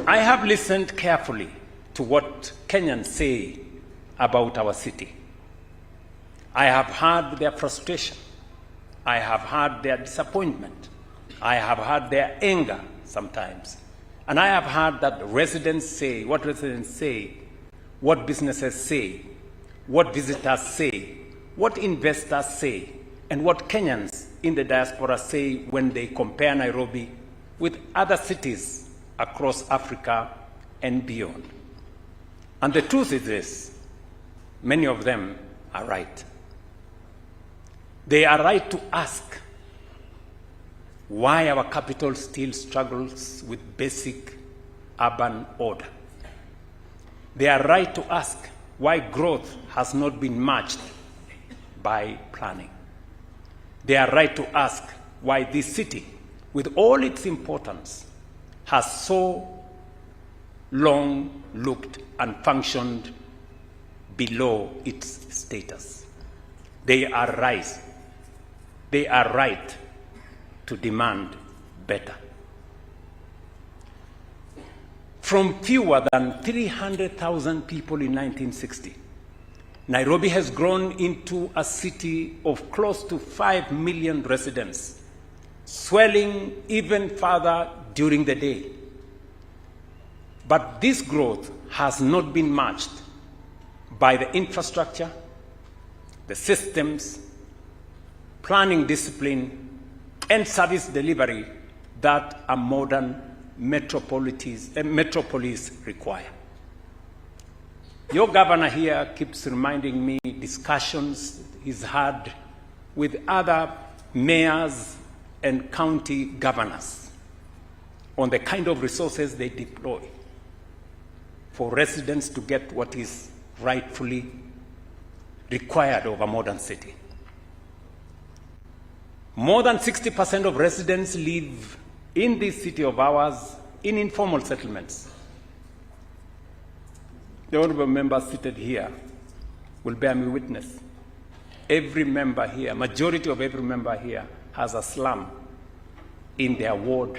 I have listened carefully to what Kenyans say about our city. I have heard their frustration. I have heard their disappointment. I have heard their anger sometimes. And I have heard that residents say, what businesses say, what visitors say, what investors say, and what Kenyans in the diaspora say when they compare Nairobi with other cities across Africa and beyond. And the truth is this: many of them are right. They are right to ask why our capital still struggles with basic urban order. They are right to ask why growth has not been matched by planning. They are right to ask why this city, with all its importance, has so long looked and functioned below its status. They are right to demand better. From fewer than 300,000 people in 1960, Nairobi has grown into a city of close to 5 million residents, swelling even further during the day. But this growth has not been matched by the infrastructure, the systems, planning discipline, and service delivery that a modern metropolis require. Your governor here keeps reminding me discussions he's had with other mayors and county governors on the kind of resources they deploy for residents to get what is rightfully required of a modern city. More than 60% of residents live in this city of ours in informal settlements. The honorable members seated here will bear me witness. Every member here, majority of every member here, has a slum in their ward.